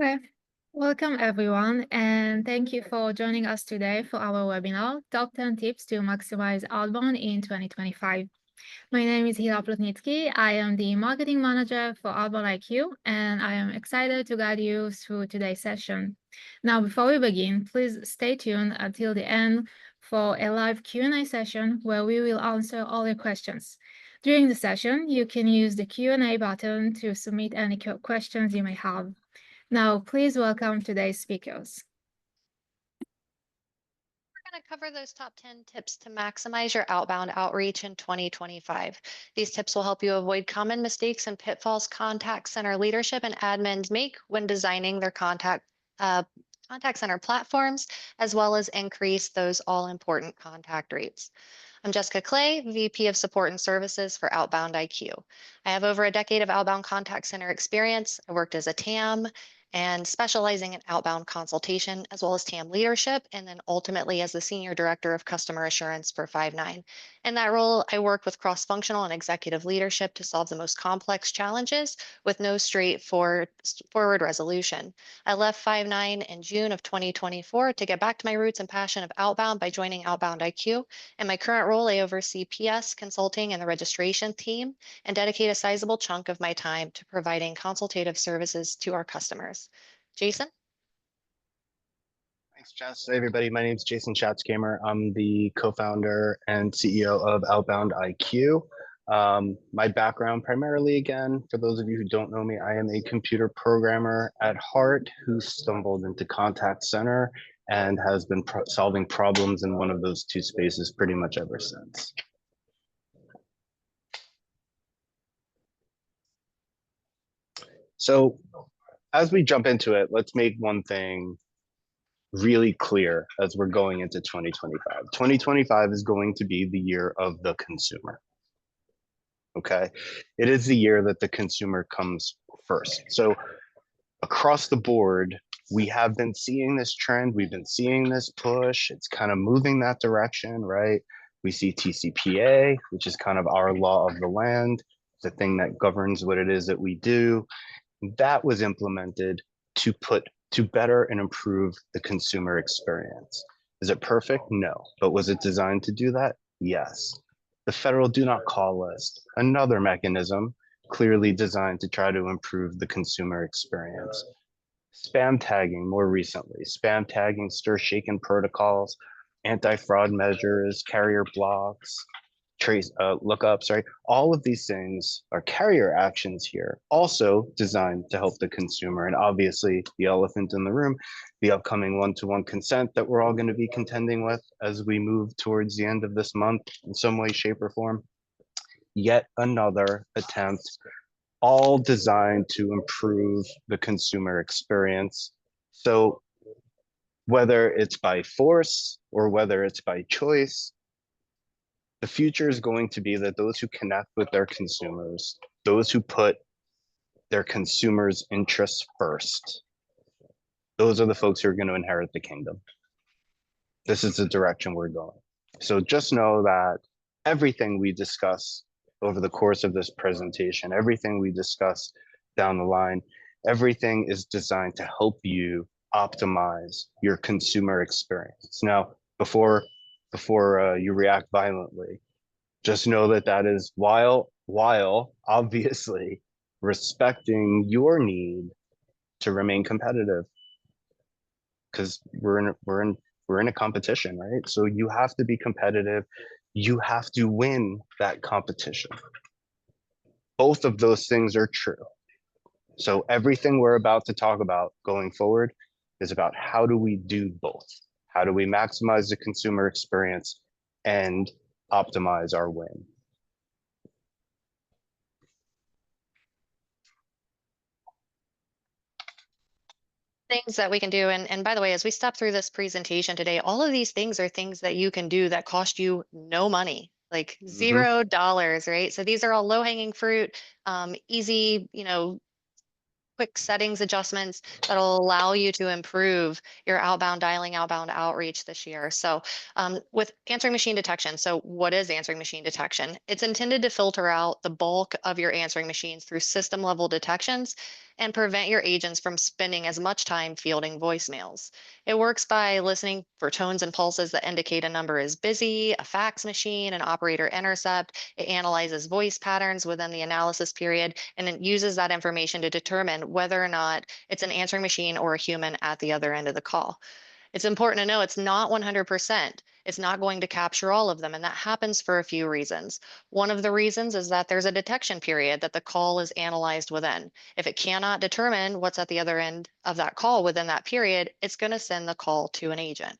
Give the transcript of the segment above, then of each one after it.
Okay. Welcome everyone, and thank you for joining us today for our webinar, Top 10 Tips to Maximize Outbound in 2025. My name is Hila Plotnitsky. I am the Marketing Manager for OutboundIQ, and I am excited to guide you through today's session. Now, before we begin, please stay tuned until the end for a live Q&A session where we will answer all your questions. During the session, you can use the Q&A button to submit any questions you may have. Now, please welcome today's speakers. We're going to cover those top 10 tips to maximize your outbound outreach in 2025. These tips will help you avoid common mistakes and pitfalls contact center leadership and admins make when designing their contact center platforms, as well as increase those all-important contact rates. I'm Jessica Clay, VP of Support and Services for Outbound IQ. I have over a decade of outbound contact center experience. I worked as a TAM and specializing in outbound consultation, as well as TAM leadership, and then ultimately as the Senior Director of Customer Assurance for Five9. In that role, I work with cross-functional and executive leadership to solve the most complex challenges with no straightforward resolution. I left Five9 in June of 2024 to get back to my roots and passion of outbound by joining Outbound IQ. In my current role, I oversee PS consulting and the registration team and dedicate a sizable chunk of my time to providing consultative services to our customers. Jason? Thanks, Jess. Hey, everybody. My name is Jason Schatzkamer. I'm the co-founder and CEO of Outbound IQ. My background primarily, again, for those of you who don't know me, I am a computer programmer at heart who stumbled into contact center and has been solving problems in one of those two spaces pretty much ever since. So as we jump into it, let's make one thing really clear as we're going into 2025. 2025 is going to be the year of the consumer. Okay, it is the year that the consumer comes first. So across the board, we have been seeing this trend. We've been seeing this push. It's kind of moving that direction, right? We see TCPA, which is kind of our law of the land, the thing that governs what it is that we do. That was implemented to better and improve the consumer experience. Is it perfect? No. But was it designed to do that? Yes. The federal do not call list, another mechanism clearly designed to try to improve the consumer experience. Spam tagging more recently, spam tagging, stir shaken protocols, anti-fraud measures, carrier blocks, trace lookups, right? All of these things are carrier actions here, also designed to help the consumer. And obviously the elephant in the room, the upcoming one-to-one consent that we're all going to be contending with as we move towards the end of this month in some way, shape, or form. Yet another attempt, all designed to improve the consumer experience. So whether it's by force or whether it's by choice, the future is going to be that those who connect with their consumers, those who put their consumers' interests first, those are the folks who are going to inherit the kingdom. This is the direction we're going. So just know that everything we discuss over the course of this presentation, everything we discuss down the line, everything is designed to help you optimize your consumer experience. Now, before you react violently, just know that that is while obviously respecting your need to remain competitive, because we're in a competition, right? So you have to be competitive. You have to win that competition. Both of those things are true. So everything we're about to talk about going forward is about how do we do both? How do we maximize the consumer experience and optimize our win? Things that we can do. And by the way, as we step through this presentation today, all of these things are things that you can do that cost you no money, like $0, right? So these are all low-hanging fruit, easy, quick settings adjustments that'll allow you to improve your outbound dialing, outbound outreach this year. So with answering machine detection, so what is answering machine detection? It's intended to filter out the bulk of your answering machines through system level detections and prevent your agents from spending as much time fielding voicemails. It works by listening for tones and pulses that indicate a number is busy, a fax machine, an operator intercept. It analyzes voice patterns within the analysis period, and it uses that information to determine whether or not it's an answering machine or a human at the other end of the call. It's important to know it's not 100%. It's not going to capture all of them, and that happens for a few reasons. One of the reasons is that there's a detection period that the call is analyzed within. If it cannot determine what's at the other end of that call within that period, it's going to send the call to an agent.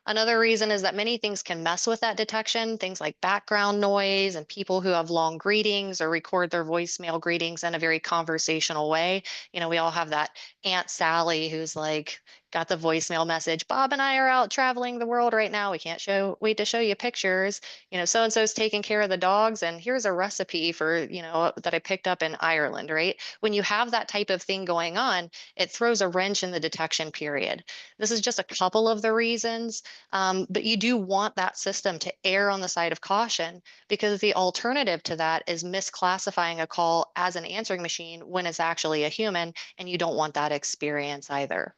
Another reason is that many things can mess with that detection, things like background noise and people who have long greetings or record their voicemail greetings in a very conversational way. We all have that Aunt Sally who's like, got the voicemail message, Bob and I are out traveling the world right now. We can't wait to show you pictures. So and so's taking care of the dogs, and here's a recipe for, that I picked up in Ireland, right? When you have that type of thing going on, it throws a wrench in the detection period. This is just a couple of the reasons. But you do want that system to err on the side of caution, because the alternative to that is misclassifying a call as an answering machine when it's actually a human, and you don't want that experience either.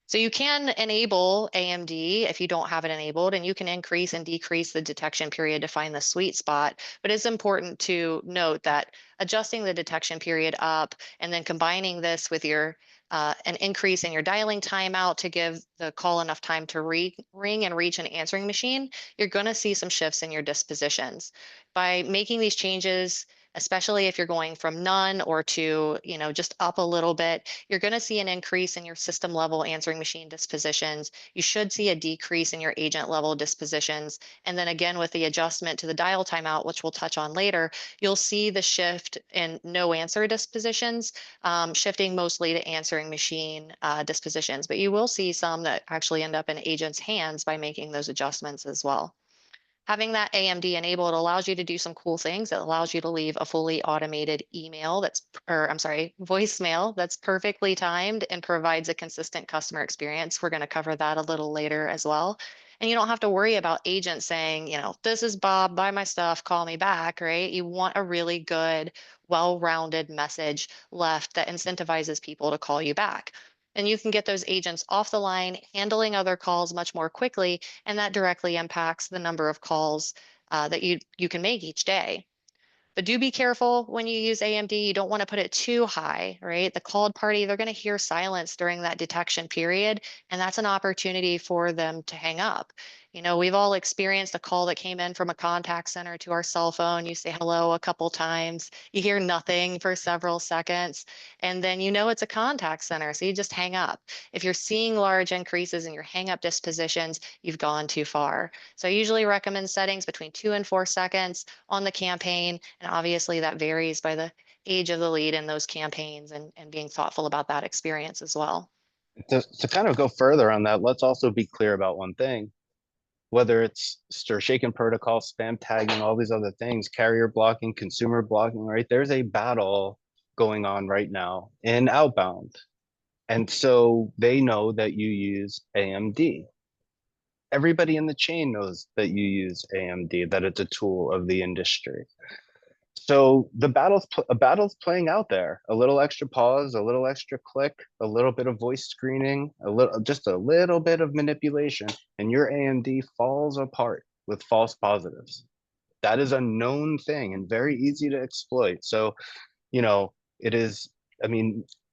So you can enable AMD if you don't have it enabled, and you can increase and decrease the detection period to find the sweet spot. But it's important to note that adjusting the detection period up and then combining this with an increase in your dialing timeout to give the call enough time to ring and reach an answering machine, you're going to see some shifts in your dispositions. By making these changes, especially if you're going from none or to, just up a little bit, you're going to see an increase in your system level answering machine dispositions. You should see a decrease in your agent level dispositions. And then again, with the adjustment to the dial timeout, which we'll touch on later, you'll see the shift in no answer dispositions, shifting mostly to answering machine dispositions. But you will see some that actually end up in agents' hands by making those adjustments as well. Having that AMD enabled allows you to do some cool things. It allows you to leave a fully automated voicemail that's perfectly timed and provides a consistent customer experience. We're going to cover that a little later as well. And you don't have to worry about agents saying, this is Bob, buy my stuff, call me back, right? You want a really good, well-rounded message left that incentivizes people to call you back. And you can get those agents off the line, handling other calls much more quickly, and that directly impacts the number of calls that you can make each day. But do be careful when you use AMD. You don't want to put it too high, right? The called party, they're going to hear silence during that detection period, and that's an opportunity for them to hang up. We've all experienced a call that came in from a contact center to our cell phone. You say hello a couple times, you hear nothing for several seconds, and then it's a contact center, so you just hang up. If you're seeing large increases in your hang up dispositions, you've gone too far. So I usually recommend settings between 2 and 4 seconds on the campaign. And obviously that varies by the age of the lead in those campaigns, and being thoughtful about that experience as well. To kind of go further on that, let's also be clear about one thing. Whether it's stir shaken protocol, spam tagging, all these other things, carrier blocking, consumer blocking, right? There's a battle going on right now in Outbound. And so they know that you use AMD. Everybody in the chain knows that you use AMD, that it's a tool of the industry. So the battle's playing out there. A little extra pause, a little extra click, a little bit of voice screening, just a little bit of manipulation, and your AMD falls apart with false positives. That is a known thing and very easy to exploit. So, it is,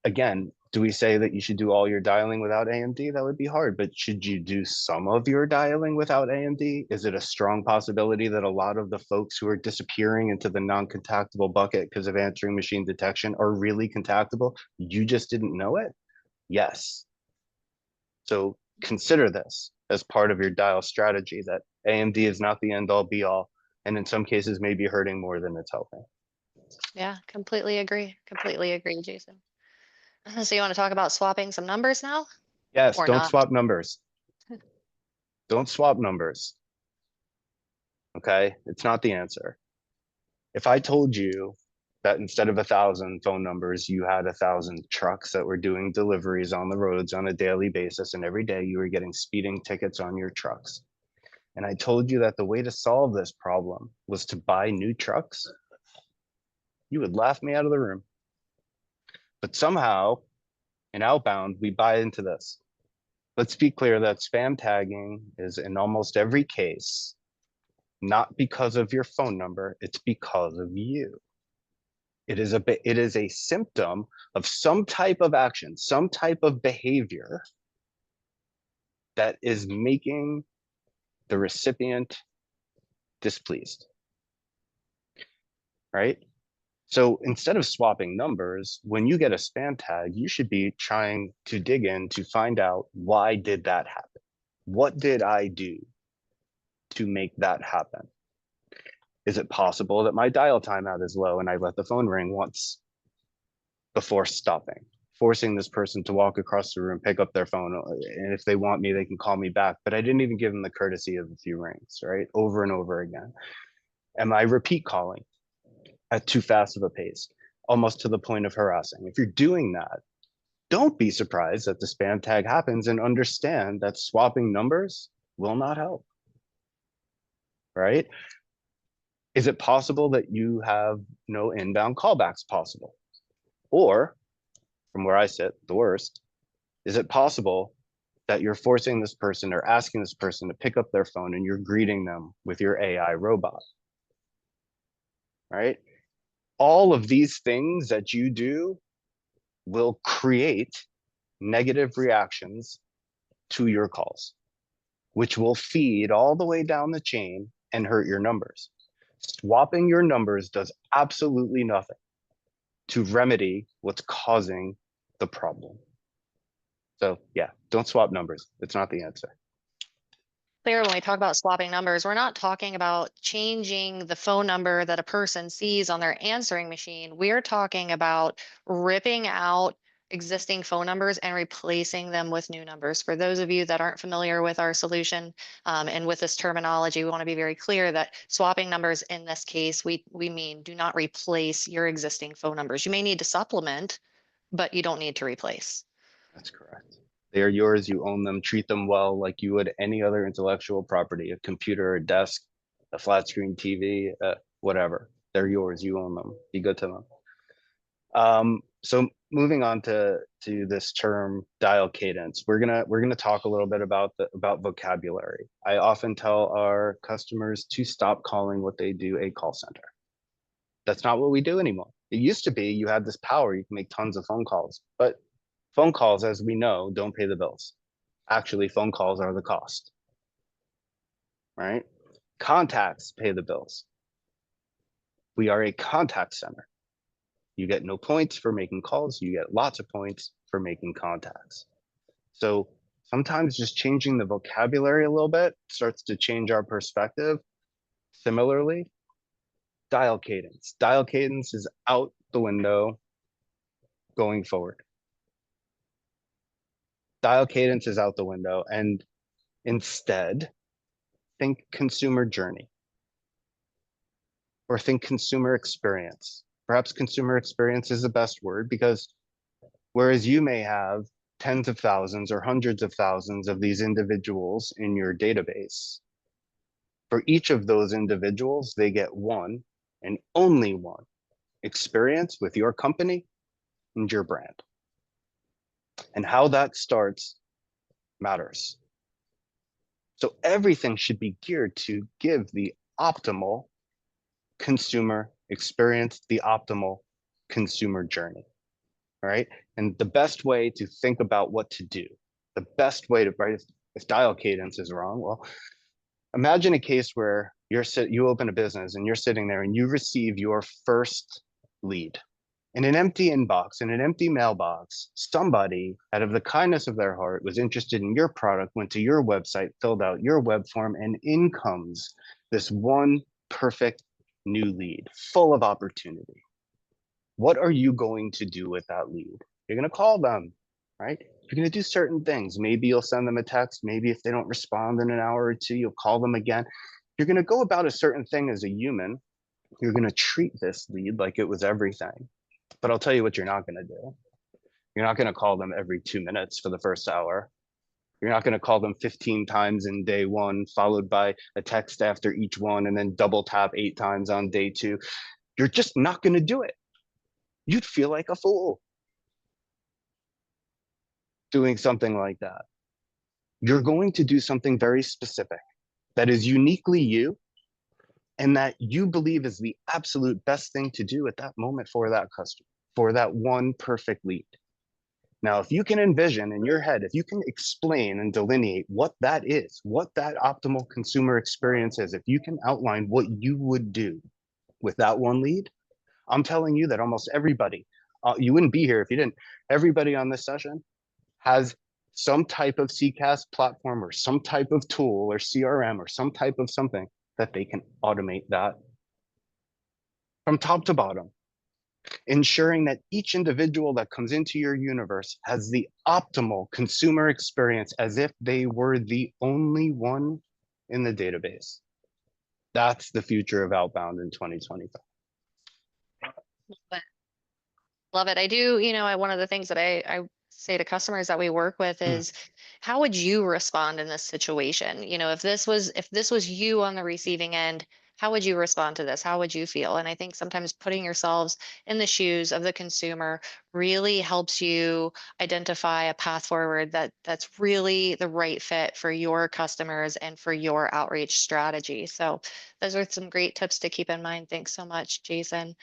again, do we say that you should do all your dialing without AMD? That would be hard, but should you do some of your dialing without AMD? Is it a strong possibility that a lot of the folks who are disappearing into the non-contactable bucket because of answering machine detection are really contactable? You just didn't know it? Yes. So consider this as part of your dial strategy, that AMD is not the end all be all, and in some cases may be hurting more than it's helping. Yeah, completely agree. Completely agree, Jason. So you want to talk about swapping some numbers now? Yes, Or don't not? swap numbers. Don't swap numbers. Okay, it's not the answer. If I told you that instead of 1,000 phone numbers, you had 1,000 trucks that were doing deliveries on the roads on a daily basis, and every day you were getting speeding tickets on your trucks, and I told you that the way to solve this problem was to buy new trucks, you would laugh me out of the room. But somehow in Outbound, we buy into this. Let's be clear that spam tagging is in almost every case, not because of your phone number, it's because of you. It is a symptom of some type of action, some type of behavior that is making the recipient displeased, right? So instead of swapping numbers, when you get a spam tag, you should be trying to dig in to find out, why did that happen? What did I do to make that happen? Is it possible that my dial timeout is low and I let the phone ring once before stopping, forcing this person to walk across the room, pick up their phone, and if they want me, they can call me back, but I didn't even give them the courtesy of a few rings, right? Over and over again. Am I repeat calling at too fast of a pace, almost to the point of harassing? If you're doing that, don't be surprised that the spam tag happens, and understand that swapping numbers will not help, right? Is it possible that you have no inbound callbacks possible? Or, from where I sit, the worst, is it possible that you're forcing this person or asking this person to pick up their phone and you're greeting them with your AI robot, right? All of these things that you do will create negative reactions to your calls, which will feed all the way down the chain and hurt your numbers. Swapping your numbers does absolutely nothing to remedy what's causing the problem. So yeah, don't swap numbers. It's not the answer. Clear, when we talk about swapping numbers, we're not talking about changing the phone number that a person sees on their answering machine. We're talking about ripping out existing phone numbers and replacing them with new numbers. For those of you that aren't familiar with our solution and with this terminology, we want to be very clear that swapping numbers in this case, we mean do not replace your existing phone numbers. You may need to supplement, but you don't need to replace. That's correct. They are yours, you own them, treat them well like you would any other intellectual property, a computer, a desk, a flat screen TV, whatever. They're yours, you own them, be good to them. So moving on to this term dial cadence, we're gonna talk a little bit about vocabulary. I often tell our customers to stop calling what they do a call center. That's not what we do anymore. It used to be you had this power, you can make tons of phone calls, but phone calls, as we know, don't pay the bills. Actually, phone calls are the cost, right? Contacts pay the bills. We are a contact center. You get no points for making calls. You get lots of points for making contacts. So sometimes just changing the vocabulary a little bit starts to change our perspective. Similarly, dial cadence. Dial cadence is out the window going forward. Dial cadence is out the window, and instead, think consumer journey, or think consumer experience. Perhaps consumer experience is the best word, because whereas you may have tens of thousands or hundreds of thousands of these individuals in your database, for each of those individuals, they get one and only one experience with your company and your brand. And how that starts matters. So everything should be geared to give the optimal consumer experience, the optimal consumer journey, all right? And the best way to think about what to do, the best way to, right, if dial cadence is wrong, well, imagine a case where you open a business and you're sitting there and you receive your first lead. In an empty inbox, in an empty mailbox, somebody out of the kindness of their heart was interested in your product, went to your website, filled out your web form, and in comes this one perfect new lead, full of opportunity. What are you going to do with that lead? You're going to call them, right? You're going to do certain things. Maybe you'll send them a text. Maybe if they don't respond in an hour or two, you'll call them again. You're going to go about a certain thing as a human. You're going to treat this lead like it was everything. But I'll tell you what you're not going to do. You're not going to call them every 2 minutes for the first hour. You're not going to call them 15 times in day one, followed by a text after each one, and then double tap 8 times on day 2. You're just not going to do it. You'd feel like a fool. doing something like that. You're going to do something very specific that is uniquely you and that you believe is the absolute best thing to do at that moment for that customer, for that one perfect lead. Now, if you can envision in your head, if you can explain and delineate what that is, what that optimal consumer experience is, if you can outline what you would do with that one lead, I'm telling you that almost everybody, you wouldn't be here if you didn't, everybody on this session has some type of CCaaS platform or some type of tool or CRM or some type of something that they can automate that from top to bottom, ensuring that each individual that comes into your universe has the optimal consumer experience as if they were the only one in the database. That's the future of outbound in 2025. Love it. I do, one of the things that I say to customers that we work with is, how would you respond in this situation? If this was you on the receiving end, how would you respond to this? How would you feel? And I think sometimes putting yourselves in the shoes of the consumer really helps you identify a path forward that's really the right fit for your customers and for your outreach strategy. So those are some great tips to keep in mind. Thanks so much, Jason.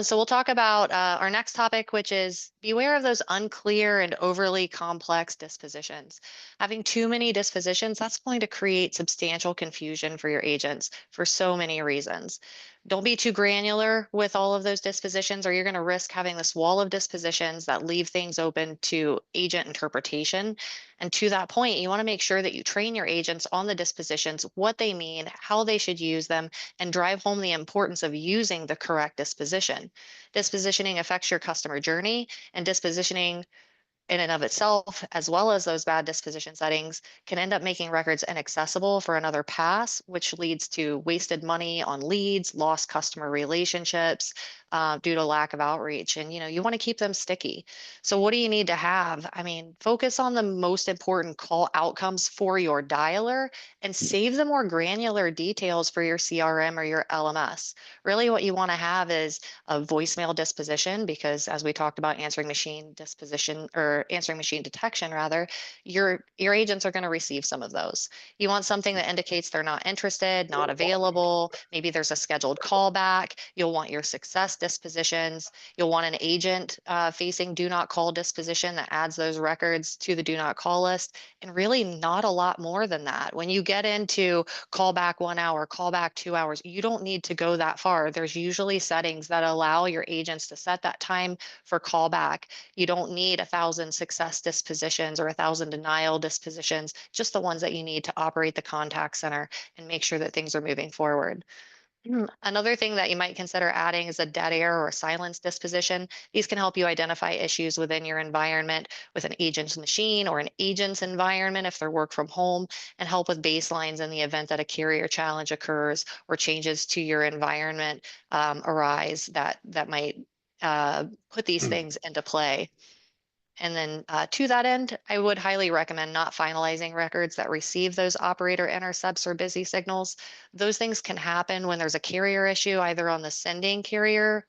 So we'll talk about our next topic, which is beware of those unclear and overly complex dispositions. Having too many dispositions, that's going to create substantial confusion for your agents for so many reasons. Don't be too granular with all of those dispositions, or you're going to risk having this wall of dispositions that leave things open to agent interpretation. And to that point, you want to make sure that you train your agents on the dispositions, what they mean, how they should use them, and drive home the importance of using the correct disposition. Dispositioning affects your customer journey, and dispositioning in and of itself, as well as those bad disposition settings, can end up making records inaccessible for another pass, which leads to wasted money on leads, lost customer relationships due to lack of outreach. And you want to keep them sticky. So what do you need to have? I mean, focus on the most important call outcomes for your dialer and save the more granular details for your CRM or your LMS. Really, what you want to have is a voicemail disposition, because as we talked about answering machine disposition, or answering machine detection rather, your agents are going to receive some of those. You want something that indicates they're not interested, not available. Maybe there's a scheduled callback. You'll want your success dispositions. You'll want an agent facing do not call disposition that adds those records to the do not call list. And really not a lot more than that. When you get into callback 1 hour, callback 2 hours, you don't need to go that far. There's usually settings that allow your agents to set that time for callback. You don't need 1,000 success dispositions or 1,000 denial dispositions, just the ones that you need to operate the contact center and make sure that things are moving forward. Another thing that you might consider adding is a dead air or silence disposition. These can help you identify issues within your environment with an agent's machine or an agent's environment if they're work from home, and help with baselines in the event that a carrier challenge occurs or changes to your environment arise that might put these things into play. And then to that end, I would highly recommend not finalizing records that receive those operator intercepts or busy signals. Those things can happen when there's a carrier issue, either on the sending carrier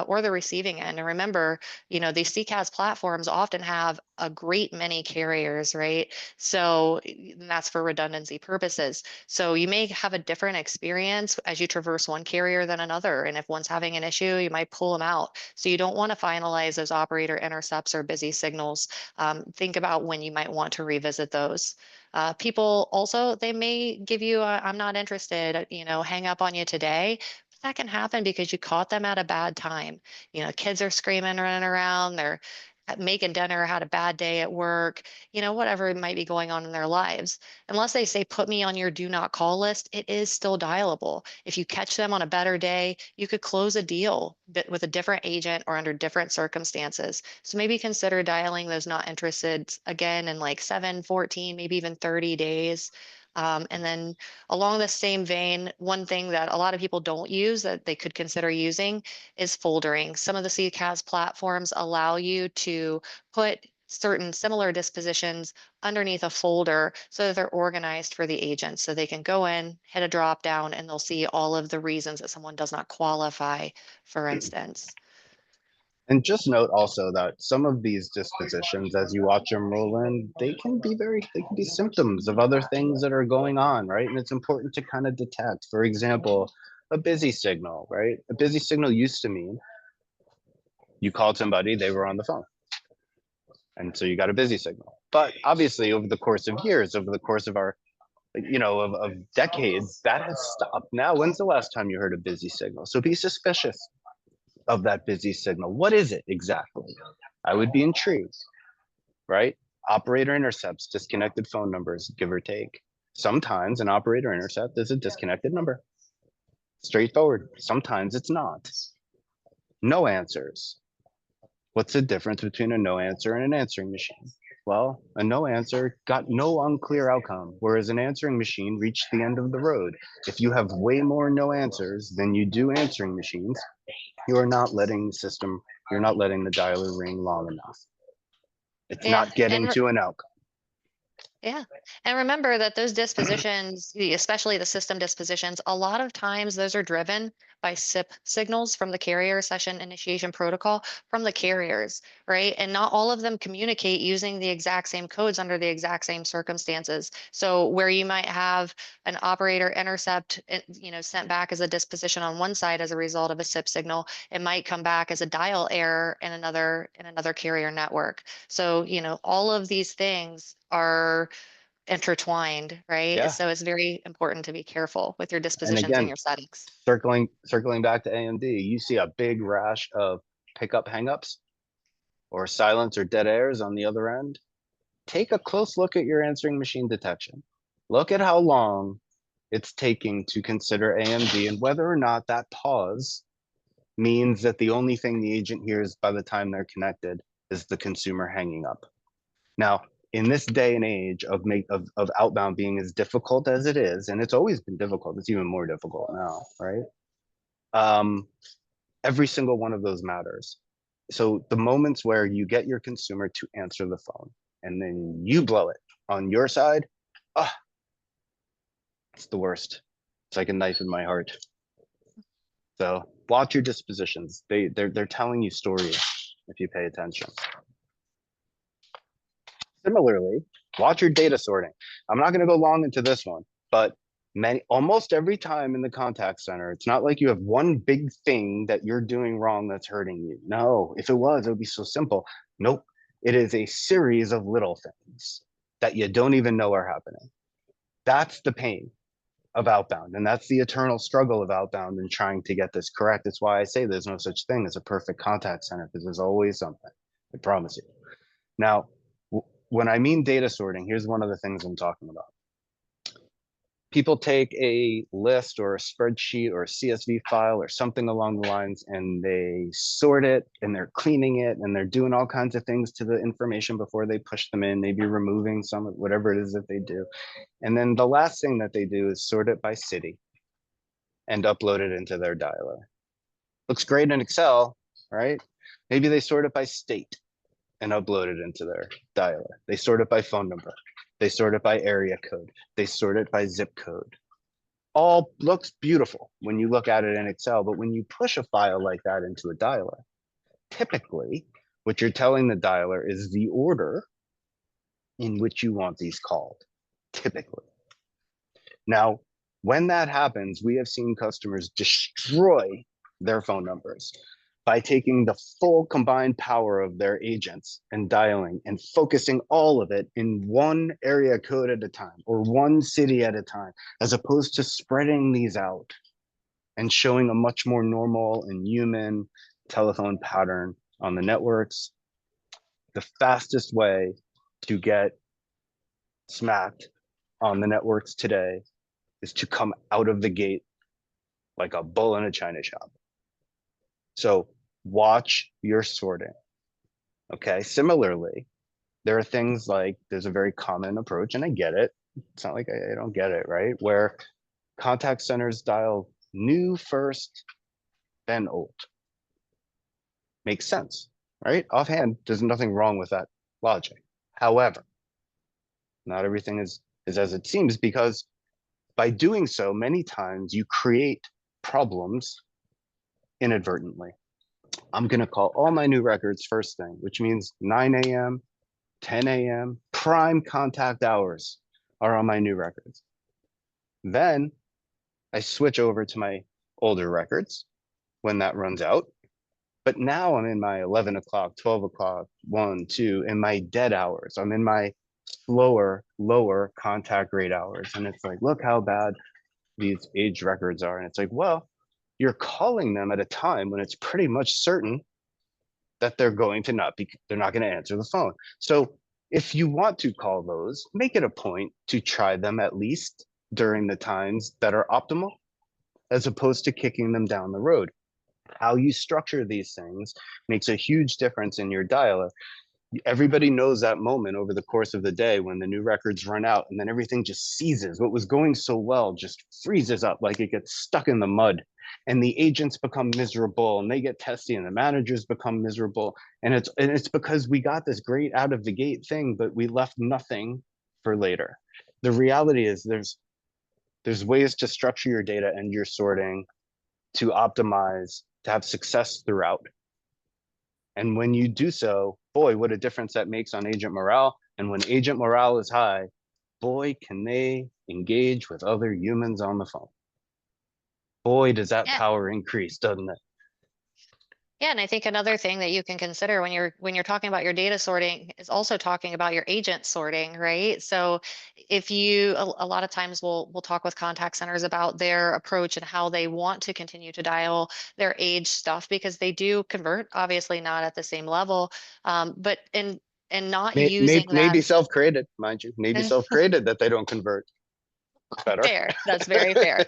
or the receiving end. And remember, these CCaaS platforms often have a great many carriers, right? So and that's for redundancy purposes. So you may have a different experience as you traverse one carrier than another. And if one's having an issue, you might pull them out. So you don't want to finalize those operator intercepts or busy signals. Think about when you might want to revisit those. People also, they may give you a, I'm not interested, hang up on you today. That can happen because you caught them at a bad time. Kids are screaming, running around, they're making dinner, had a bad day at work, whatever might be going on in their lives. Unless they say, put me on your do not call list, it is still dialable. If you catch them on a better day, you could close a deal with a different agent or under different circumstances. So maybe consider dialing those not interested again in like 7, 14, maybe even 30 days. And then along the same vein, one thing that a lot of people don't use that they could consider using is foldering. Some of the CCaaS platforms allow you to put certain similar dispositions underneath a folder so that they're organized for the agent. So they can go in, hit a drop down, and they'll see all of the reasons that someone does not qualify, for instance. And just note also that some of these dispositions, as you watch them roll in, they can be symptoms of other things that are going on, right? And it's important to kind of detect, for example, a busy signal, right? A busy signal used to mean you called somebody, they were on the phone. And so you got a busy signal. But obviously over the course of years, over the course of our, of decades, that has stopped. Now, when's the last time you heard a busy signal? So be suspicious of that busy signal. What is it exactly? I would be intrigued, right? Operator intercepts disconnected phone numbers, give or take. Sometimes an operator intercept is a disconnected number. Straightforward. Sometimes it's not. No answers. What's the difference between a no answer and an answering machine? Well, a no answer got no unclear outcome, whereas an answering machine reached the end of the road. If you have way more no answers than you do answering machines, you are not letting the system, you're not letting the dialer ring long enough. It's Yeah, not getting to an outcome. yeah. And remember that those dispositions, especially the system dispositions, a lot of times those are driven by SIP signals from the carrier, session initiation protocol, from the carriers, right? And not all of them communicate using the exact same codes under the exact same circumstances. So where you might have an operator intercept, sent back as a disposition on one side as a result of a SIP signal, it might come back as a dial error in another carrier network. So, all of these things are intertwined, right? Yeah. So it's very important to be careful with your And dispositions and again, your settings. circling back to AMD, you see a big rash of pickup hangups or silence or dead airs on the other end. Take a close look at your answering machine detection. Look at how long it's taking to consider AMD and whether or not that pause means that the only thing the agent hears by the time they're connected is the consumer hanging up. Now, in this day and age of outbound being as difficult as it is, and it's always been difficult, it's even more difficult now, right? Every single one of those matters. So the moments where you get your consumer to answer the phone and then you blow it on your side, it's the worst. It's like a knife in my heart. So watch your dispositions. They're telling you stories if you pay attention. Similarly, watch your data sorting. I'm not going to go long into this one, but almost every time in the contact center, it's not like you have one big thing that you're doing wrong that's hurting you. No, if it was, it would be so simple. Nope. It is a series of little things that you don't even know are happening. That's the pain of outbound. And that's the eternal struggle of outbound and trying to get this correct. It's why I say there's no such thing as a perfect contact center, because there's always something. I promise you. Now, when I mean data sorting, here's one of the things I'm talking about. People take a list or a spreadsheet or a CSV file or something along the lines, and they sort it and they're cleaning it and they're doing all kinds of things to the information before they push them in, maybe removing some of whatever it is that they do. And then the last thing that they do is sort it by city and upload it into their dialer. Looks great in Excel, right? Maybe they sort it by state and upload it into their dialer. They sort it by phone number. They sort it by area code. They sort it by zip code. All looks beautiful when you look at it in Excel, but when you push a file like that into a dialer, typically what you're telling the dialer is the order in which you want these called, typically. Now, when that happens, we have seen customers destroy their phone numbers by taking the full combined power of their agents and dialing and focusing all of it in one area code at a time or one city at a time, as opposed to spreading these out and showing a much more normal and human telephone pattern on the networks. The fastest way to get smacked on the networks today is to come out of the gate like a bull in a china shop. So watch your sorting. Okay. Similarly, there are things like there's a very common approach, and I get it. It's not like I don't get it, right? Where contact centers dial new first, then old. Makes sense, right? Offhand, there's nothing wrong with that logic. However, not everything is as it seems, because by doing so, many times you create problems inadvertently. I'm going to call all my new records first thing, which means 9 a.m., 10 a.m., prime contact hours are on my new records. Then I switch over to my older records when that runs out. But now I'm in my 11 o'clock, 12 o'clock, 1, 2, in my dead hours. I'm in my slower, lower contact rate hours. And it's like, look how bad these aged records are. And it's like, well, you're calling them at a time when it's pretty much certain that they're not going to answer the phone. So if you want to call those, make it a point to try them at least during the times that are optimal, as opposed to kicking them down the road. How you structure these things makes a huge difference in your dialer. Everybody knows that moment over the course of the day when the new records run out and then everything just seizes. What was going so well just freezes up, like it gets stuck in the mud, and the agents become miserable and they get testy and the managers become miserable. And it's because we got this great out of the gate thing, but we left nothing for later. The reality is there's ways to structure your data and your sorting to optimize, to have success throughout. And when you do so, boy, what a difference that makes on agent morale. And when agent morale is high, boy, can they engage with other humans on the phone. Boy, does that Yeah. power increase, doesn't it? Yeah, and I think another thing that you can consider when you're talking about your data sorting is also talking about your agent sorting, right? So if you a lot of times we'll talk with contact centers about their approach and how they want to continue to dial their age stuff because they do convert, obviously not at the same level, but in and not using that. Maybe self-created, mind you, maybe self-created that they don't convert better. Fair. That's very fair.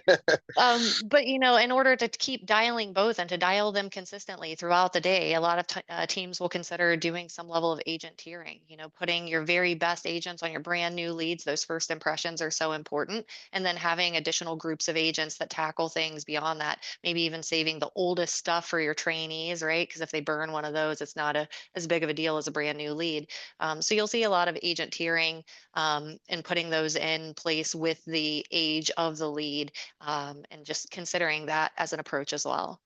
But in order to keep dialing both and to dial them consistently throughout the day, a lot of teams will consider doing some level of agent tiering. Putting your very best agents on your brand new leads. Those first impressions are so important, and then having additional groups of agents that tackle things beyond that. Maybe even saving the oldest stuff for your trainees, right? Because if they burn one of those, it's not as big of a deal as a brand new lead. So you'll see a lot of agent tiering and putting those in place with the age of the lead, and just considering that as an approach as well.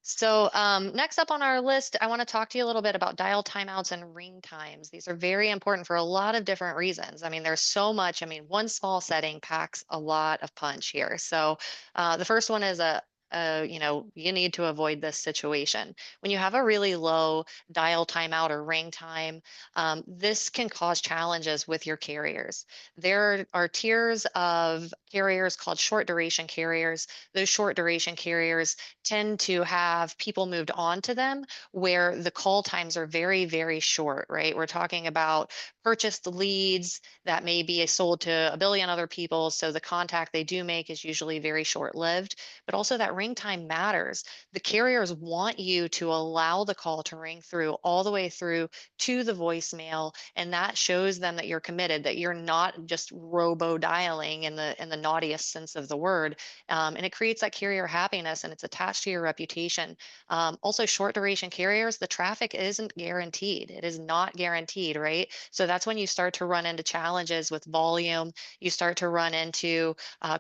So next up on our list, I want to talk to you a little bit about dial timeouts and ring times. These are very important for a lot of different reasons. I mean, there's so much. I mean, one small setting packs a lot of punch here. So the first one is you need to avoid this situation. When you have a really low dial timeout or ring time, this can cause challenges with your carriers. There are tiers of carriers called short duration carriers. Those short duration carriers tend to have people moved on to them where the call times are very, very short, right? We're talking about purchased leads that may be sold to a billion other people. So the contact they do make is usually very short lived, but also that ring time matters. The carriers want you to allow the call to ring through all the way through to the voicemail. And that shows them that you're committed, that you're not just robo dialing in the naughtiest sense of the word. And it creates that carrier happiness and it's attached to your reputation. Also, short duration carriers, the traffic isn't guaranteed. It is not guaranteed, right? So that's when you start to run into challenges with volume. You start to run into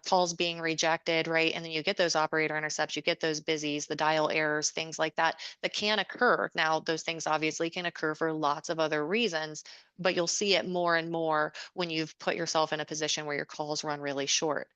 calls being rejected, right? And then you get those operator intercepts, you get those busies, the dial errors, things like that can occur. Now, those things obviously can occur for lots of other reasons, but you'll see it more and more when you've put yourself in a position where your calls run really short.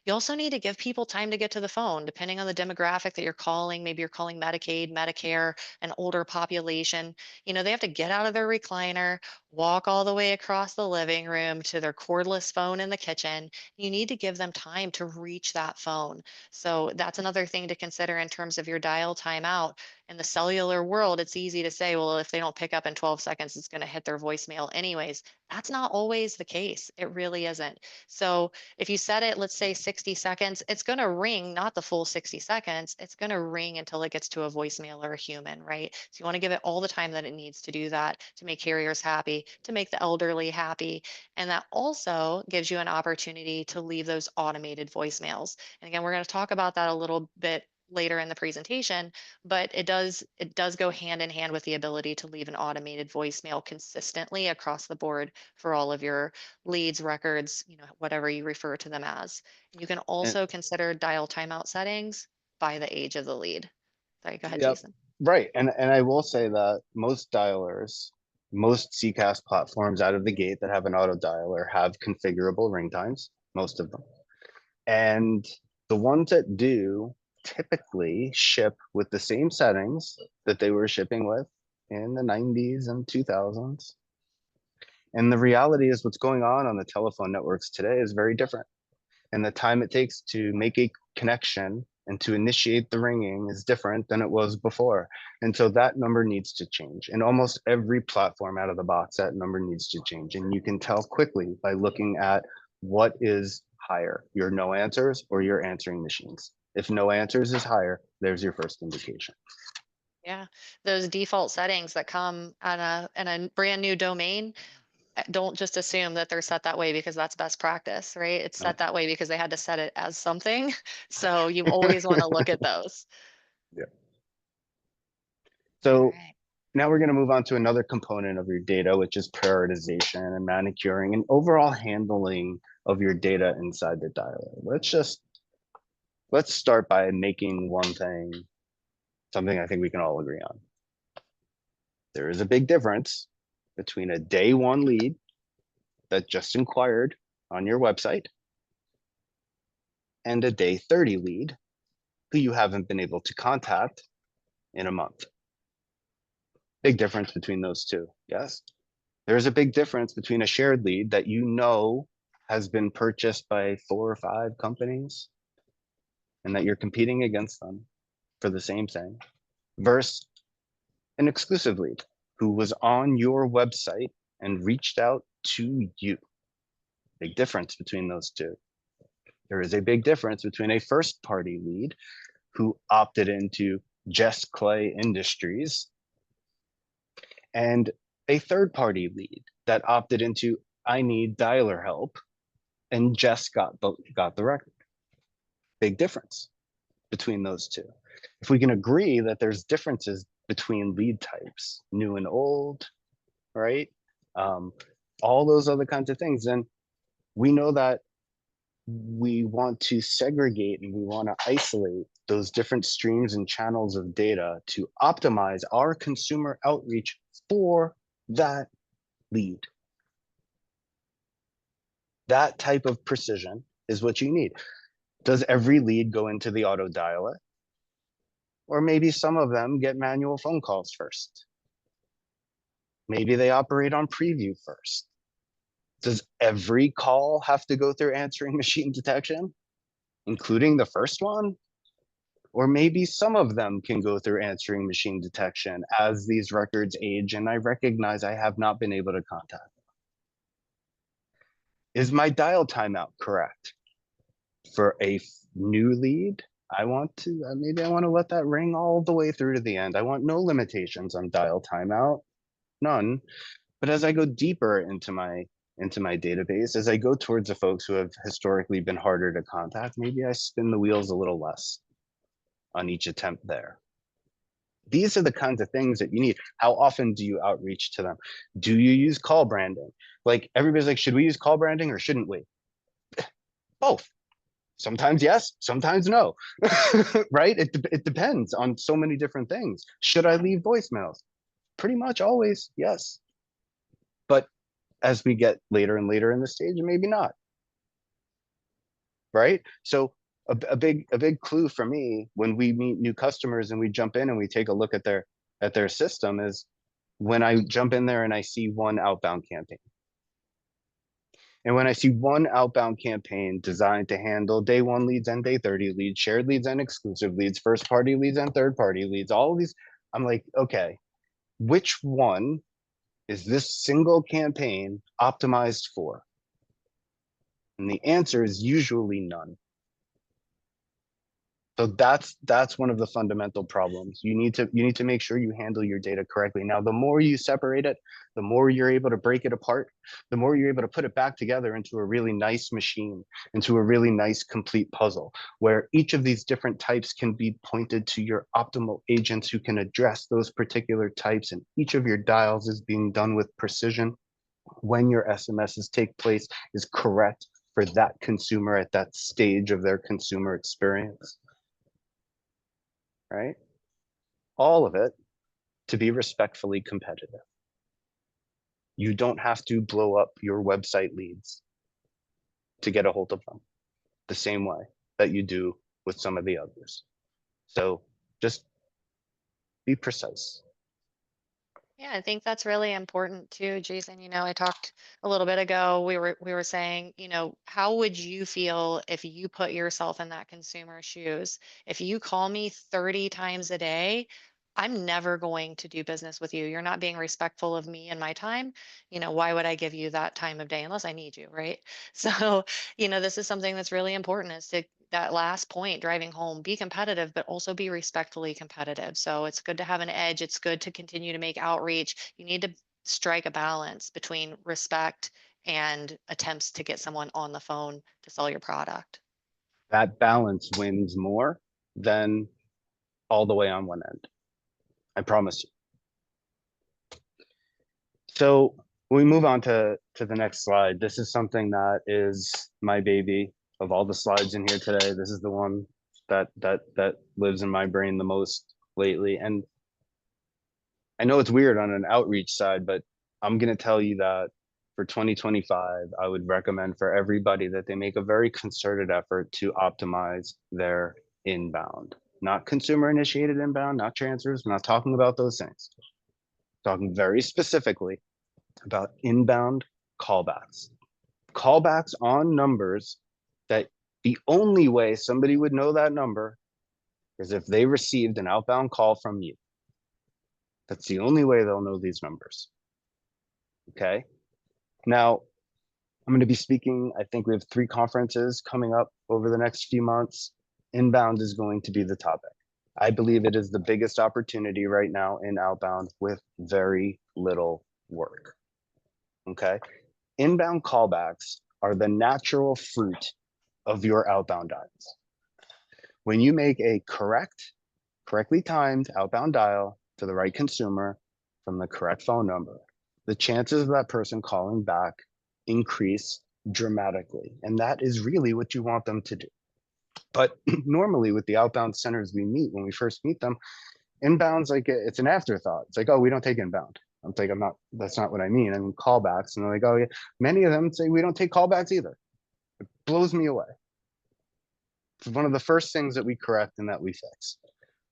You also need to give people time to get to the phone, depending on the demographic that you're calling. Maybe you're calling Medicaid, Medicare, an older population. They have to get out of their recliner, walk all the way across the living room to their cordless phone in the kitchen. You need to give them time to reach that phone. So that's another thing to consider in terms of your dial timeout. In the cellular world, it's easy to say, well, if they don't pick up in 12 seconds, it's going to hit their voicemail anyways. That's not always the case. It really isn't. So if you set it, let's say 60 seconds, it's going to ring, not the full 60 seconds. It's going to ring until it gets to a voicemail or a human, right? So you want to give it all the time that it needs to do that, to make carriers happy, to make the elderly happy. And that also gives you an opportunity to leave those automated voicemails. And again, we're going to talk about that a little bit later in the presentation, but it does go hand in hand with the ability to leave an automated voicemail consistently across the board for all of your leads, records, whatever you refer to them as. You can And also consider dial timeout settings by the age of the lead. Sorry, go ahead, Yep. Jason. Right. And I will say that most dialers, most CCAS platforms out of the gate that have an auto dialer have configurable ring times, most of them. And the ones that do typically ship with the same settings that they were shipping with in the 90s and 2000s. And the reality is what's going on the telephone networks today is very different. And the time it takes to make a connection and to initiate the ringing is different than it was before. And so that number needs to change. And almost every platform out of the box, that number needs to change. And you can tell quickly by looking at what is higher, your no answers or your answering machines. If no answers is higher, there's your first indication. Yeah, those default settings that come on a brand new domain, don't just assume that they're set that way because that's best practice, right? It's set that way because they had to set it as something. So you always want to look at those. Yeah. So right. now we're going to move on to another component of your data, which is prioritization and manicuring and overall handling of your data inside the dialer. Let's start by making one thing, something I think we can all agree on. There is a big difference between a day one lead that just inquired on your website and a day 30 lead who you haven't been able to contact in a month. Big difference between those two, yes? There's a big difference between a shared lead that you know has been purchased by 4 or 5 companies and that you're competing against them for the same thing versus an exclusive lead who was on your website and reached out to you. Big difference between those two. There is a big difference between a first party lead who opted into Jess Clay Industries and a third party lead that opted into I need dialer help and Jess got the record. Big difference between those two. If we can agree that there's differences between lead types, new and old, right? All those other kinds of things, then we know that we want to segregate and we want to isolate those different streams and channels of data to optimize our consumer outreach for that lead. That type of precision is what you need. Does every lead go into the auto dialer? Or maybe some of them get manual phone calls first. Maybe they operate on preview first. Does every call have to go through answering machine detection, including the first one? Or maybe some of them can go through answering machine detection as these records age and I recognize I have not been able to contact them. Is my dial timeout correct? For a new lead, I want to, maybe I want to let that ring all the way through to the end. I want no limitations on dial timeout, none. But as I go deeper into my database, as I go towards the folks who have historically been harder to contact, maybe I spin the wheels a little less on each attempt there. These are the kinds of things that you need. How often do you outreach to them? Do you use call branding? Like everybody's like, should we use call branding or shouldn't we? Both. Sometimes yes, sometimes no, right? It depends on so many different things. Should I leave voicemails? Pretty much always, yes. But as we get later and later in the stage, maybe not, right? So a big clue for me when we meet new customers and we jump in and we take a look at their system is when I jump in there and I see one outbound campaign. And when I see one outbound campaign designed to handle day 1 leads and day 30 leads, shared leads and exclusive leads, first party leads and third party leads, all of these, I'm like, okay, which one is this single campaign optimized for? And the answer is usually none. So that's one of the fundamental problems. You need to make sure you handle your data correctly. Now, the more you separate it, the more you're able to break it apart, the more you're able to put it back together into a really nice machine, into a really nice complete puzzle, where each of these different types can be pointed to your optimal agents who can address those particular types, and each of your dials is being done with precision. When your SMSs take place is correct for that consumer at that stage of their consumer experience. Right? all of it to be respectfully competitive. You don't have to blow up your website leads to get a hold of them the same way that you do with some of the others. So just be precise. Yeah, I think that's really important too, Jason. I talked a little bit ago, we were saying, how would you feel if you put yourself in that consumer's shoes? If you call me 30 times a day, I'm never going to do business with you. You're not being respectful of me and my time. Why would I give you that time of day unless I need you, right? So, this is something that's really important is to that last point driving home, be competitive, but also be respectfully competitive. So it's good to have an edge. It's good to continue to make outreach. You need to strike a balance between respect and attempts to get someone on the phone to sell your product. That balance wins more than all the way on one end. I promise you. So when we move on to the next slide, this is something that is my baby of all the slides in here today. This is the one that lives in my brain the most lately. And I know it's weird on an outreach side, but I'm going to tell you that for 2025, I would recommend for everybody that they make a very concerted effort to optimize their inbound, not consumer initiated inbound, not transfers. We're not talking about those things. Talking very specifically about inbound callbacks. Callbacks on numbers that the only way somebody would know that number is if they received an outbound call from you. That's the only way they'll know these numbers. Okay. Now, I'm going to be speaking, I think we have 3 conferences coming up over the next few months. Inbound is going to be the topic. I believe it is the biggest opportunity right now in outbound with very little work. Okay. Inbound callbacks are the natural fruit of your outbound dials. When you make a correctly timed outbound dial to the right consumer from the correct phone number, the chances of that person calling back increase dramatically. And that is really what you want them to do. But normally with the outbound centers we meet, when we first meet them, inbound's like, it's an afterthought. It's like, oh, we don't take inbound. I'm like, that's not what I mean. I mean, callbacks. And they're like, oh, yeah. Many of them say we don't take callbacks either. It blows me away. It's one of the first things that we correct and that we fix.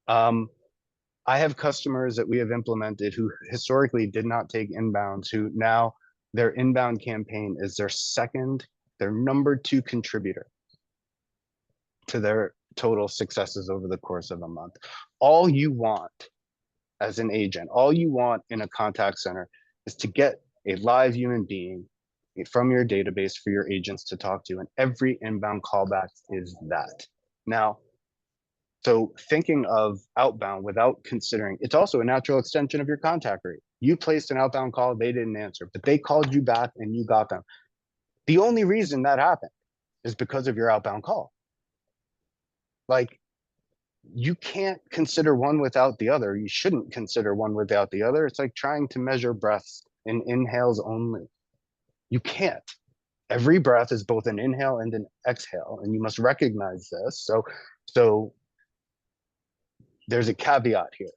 I have customers that we have implemented who historically did not take inbounds, who now their inbound campaign is their number 2 contributor to their total successes over the course of a month. All you want as an agent, all you want in a contact center is to get a live human being from your database for your agents to talk to. And every inbound callback is that. Now, so thinking of outbound without considering, it's also a natural extension of your contact rate. You placed an outbound call, they didn't answer, but they called you back and you got them. The only reason that happened is because of your outbound call. Like, you can't consider one without the other. You shouldn't consider one without the other. It's like trying to measure breaths in inhales only. You can't. Every breath is both an inhale and an exhale, and you must recognize this. So there's a caveat here.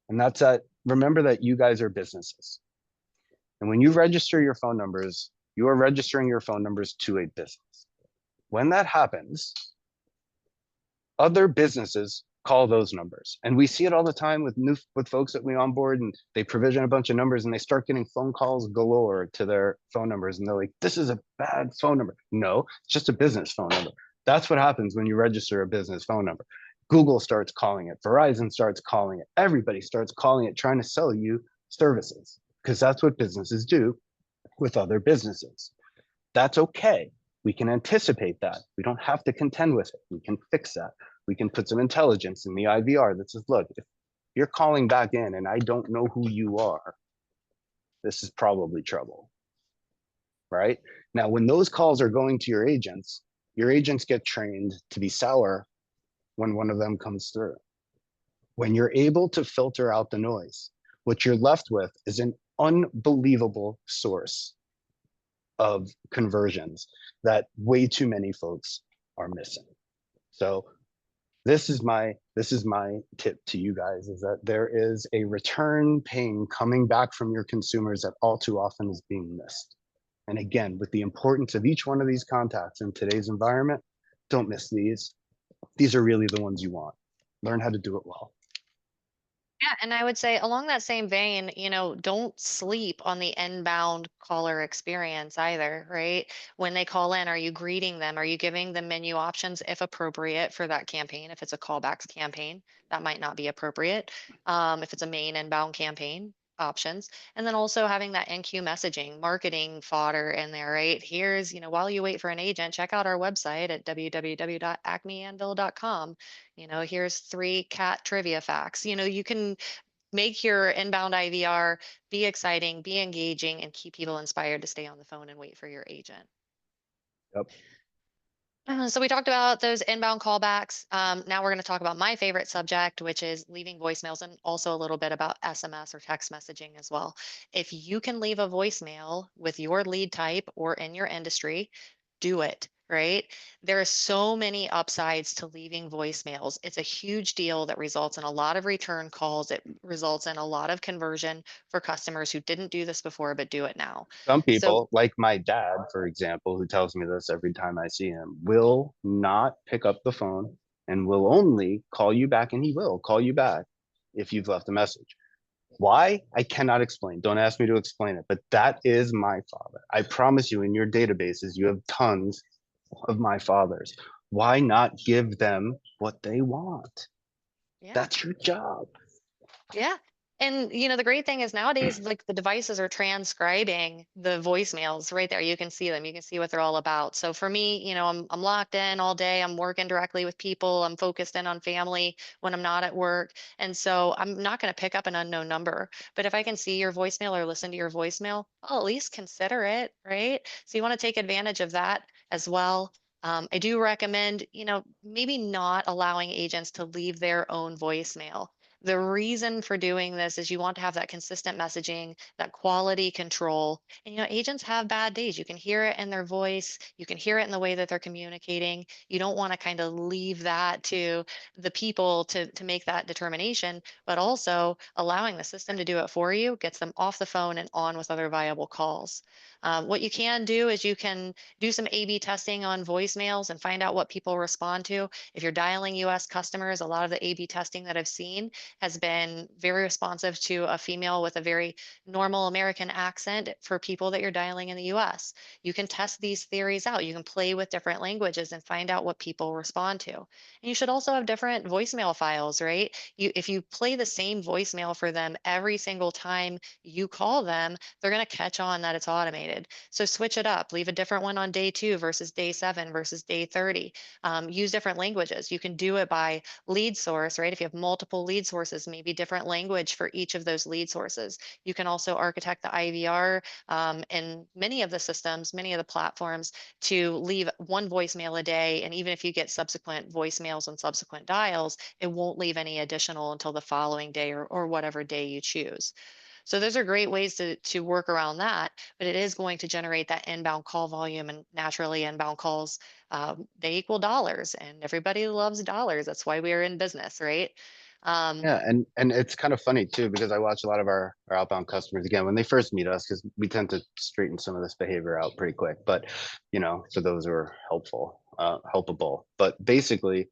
And that's that, remember that you guys are businesses. And when you register your phone numbers, you are registering your phone numbers to a business. When that happens, other businesses call those numbers. And we see it all the time with folks that we onboard, and they provision a bunch of numbers and they start getting phone calls galore to their phone numbers. And they're like, this is a bad phone number. No, it's just a business phone number. That's what happens when you register a business phone number. Google starts calling it. Verizon starts calling it. Everybody starts calling it, trying to sell you services, because that's what businesses do with other businesses. That's okay. We can anticipate that. We don't have to contend with it. We can fix that. We can put some intelligence in the IVR that says, look, if you're calling back in and I don't know who you are, this is probably trouble, right? Now, when those calls are going to your agents get trained to be sour when one of them comes through. When you're able to filter out the noise, what you're left with is an unbelievable source of conversions that way too many folks are missing. So this is my this is my tip to you guys, is that there is a return ping coming back from your consumers that all too often is being missed. And again, with the importance of each one of these contacts in today's environment, don't miss these. These are really the ones you want. Learn how to do it well. Yeah, and I would say along that same vein, don't sleep on the inbound caller experience either, right? When they call in, are you greeting them? Are you giving them menu options if appropriate for that campaign? If it's a callbacks campaign, that might not be appropriate. If it's a main inbound campaign, options. And then also having that NQ messaging, marketing fodder in there, right? Here's, while you wait for an agent, check out our website at www.acmeanvil.com. Here's 3 cat trivia facts. You can make your inbound IVR be exciting, be engaging, and keep people inspired to stay on the phone and wait for your agent. Yep. So we talked about those inbound callbacks. Now we're going to talk about my favorite subject, which is leaving voicemails, and also a little bit about SMS or text messaging as well. If you can leave a voicemail with your lead type or in your industry, do it, right? There are so many upsides to leaving voicemails. It's a huge deal that results in a lot of return calls. It results in a lot of conversion for customers who didn't do this before but do it now. Some So people, like my dad, for example, who tells me this every time I see him, will not pick up the phone and will only call you back, and he will call you back if you've left a message. Why? I cannot explain. Don't ask me to explain it, but that is my father. I promise you, in your databases, you have tons of my fathers. Why not give them what they want? yeah. That's your job. Yeah. And the great thing is nowadays, like the devices are transcribing the voicemails right there. You can see them. You can see what they're all about. So for me, I'm locked in all day. I'm working directly with people. I'm focused in on family when I'm not at work. And so I'm not going to pick up an unknown number. But if I can see your voicemail or listen to your voicemail, I'll at least consider it, right? So you want to take advantage of that as well. I do recommend, maybe not allowing agents to leave their own voicemail. The reason for doing this is you want to have that consistent messaging, that quality control. And agents have bad days. You can hear it in their voice, you can hear it in the way that they're communicating. You don't want to kind of leave that to the people to make that determination, but also allowing the system to do it for you gets them off the phone and on with other viable calls. What you can do is you can do some A/B testing on voicemails and find out what people respond to. If you're dialing US customers, a lot of the A/B testing that I've seen has been very responsive to a female with a very normal American accent for people that you're dialing in the US. You can test these theories out. You can play with different languages and find out what people respond to. And you should also have different voicemail files, right? If you play the same voicemail for them every single time you call them, they're going to catch on that it's automated. So switch it up. Leave a different one on day 2 versus day 7 versus day 30. Use different languages. You can do it by lead source, right? If you have multiple lead sources, maybe different language for each of those lead sources. You can also architect the IVR in many of the systems, many of the platforms, to leave one voicemail a day. And even if you get subsequent voicemails and subsequent dials, it won't leave any additional until the following day or whatever day you choose. So those are great ways to work around that, but it is going to generate that inbound call volume, and naturally inbound calls, they equal dollars, and everybody loves dollars. That's why we are in business, right? Um, Yeah, and it's kind of funny too, because I watch a lot of our outbound customers again when they first meet us, because we tend to straighten some of this behavior out pretty quick. But for those who are helpable. But basically,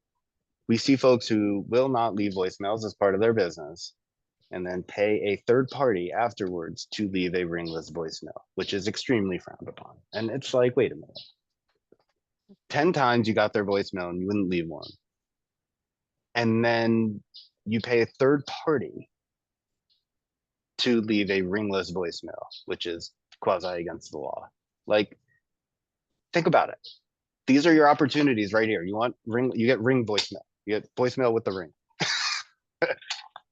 we see folks who will not leave voicemails as part of their business and then pay a third party afterwards to leave a ringless voicemail, which is extremely frowned upon. And it's like, wait a minute. 10 times you got their voicemail and you wouldn't leave one. And then you pay a third party to leave a ringless voicemail, which is quasi against the law. Like, think about it. These are your opportunities right here. You want ring, you get ring voicemail. You get voicemail with the ring.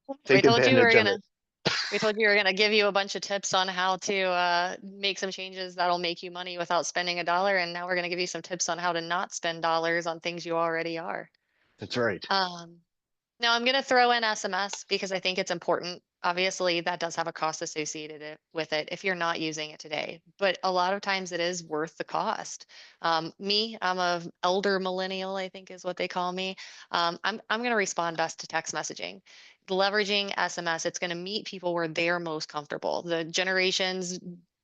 we Take told you we were advantage of gonna it. we told you we were gonna give you a bunch of tips on how to make some changes that'll make you money without spending a dollar, and now we're gonna give you some tips on how to not spend dollars on things you already are. That's right. Now I'm going to throw in SMS because I think it's important. Obviously, that does have a cost associated with it if you're not using it today, but a lot of times it is worth the cost. I'm a elder millennial, I think is what they call me. I'm going to respond best to text messaging. Leveraging SMS, it's going to meet people where they're most comfortable. The generations,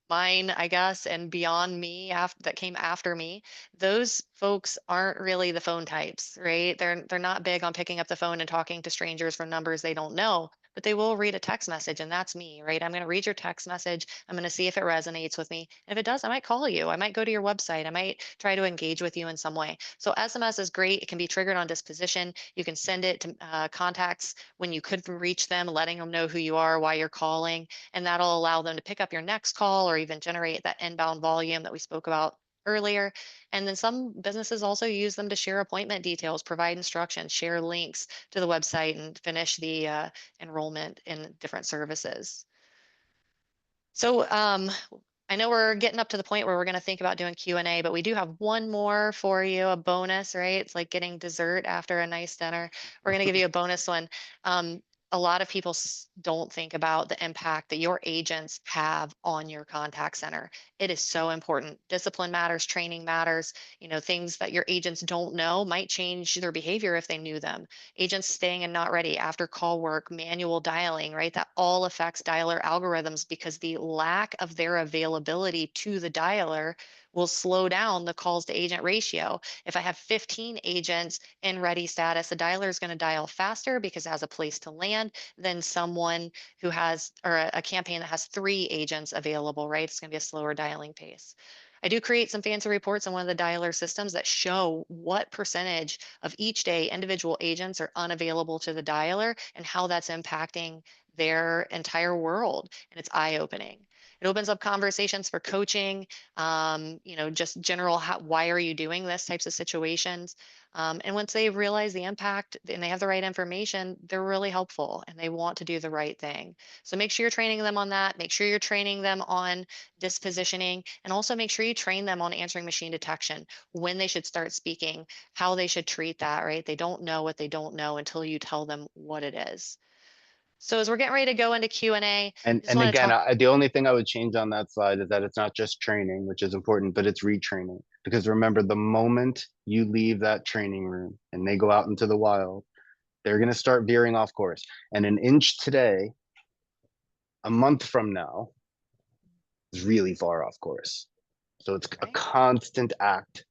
mine, I guess, and beyond me that came after me, those folks aren't really the phone types, right? They're not big on picking up the phone and talking to strangers from numbers they don't know, but they will read a text message, and that's me, right? I'm going to read your text message. I'm going to see if it resonates with me. And if it does, I might call you. I might go to your website. I might try to engage with you in some way. So SMS is great. It can be triggered on disposition. You can send it to contacts when you couldn't reach them, letting them know who you are, why you're calling, and that'll allow them to pick up your next call or even generate that inbound volume that we spoke about earlier. And then some businesses also use them to share appointment details, provide instructions, share links to the website, and finish the enrollment in different services. So I know we're getting up to the point where we're going to think about doing Q&A, but we do have one more for you, a bonus, right? It's like getting dessert after a nice dinner. We're going to give you a bonus one. A lot of people don't think about the impact that your agents have on your contact center. It is so important. Discipline matters, training matters. You know, things that your agents don't know might change their behavior if they knew them. Agents staying and not ready after call work, manual dialing, right? That all affects dialer algorithms because the lack of their availability to the dialer will slow down the calls to agent ratio. If I have 15 agents in ready status, the dialer is going to dial faster because it has a place to land than someone who has, or a campaign that has 3 agents available, right? It's going to be a slower dialing pace. I do create some fancy reports on one of the dialer systems that show what percentage of each day individual agents are unavailable to the dialer and how that's impacting their entire world. And it's eye-opening. It opens up conversations for coaching, you know, just general, why are you doing this types of situations. And once they realize the impact and they have the right information, they're really helpful and they want to do the right thing. So make sure you're training them on that. Make sure you're training them on dispositioning, and also make sure you train them on answering machine detection, when they should start speaking, how they should treat that, right? They don't know what they don't know until you tell them what it is. So as we're getting ready to go into Q&A, just And want to again, talk. the only thing I would change on that slide is that it's not just training, which is important, but it's retraining. Because remember, the moment you leave that training room and they go out into the wild, they're going to start veering off course. And an inch today, a month from now, is really far off course. So it's a Right. constant act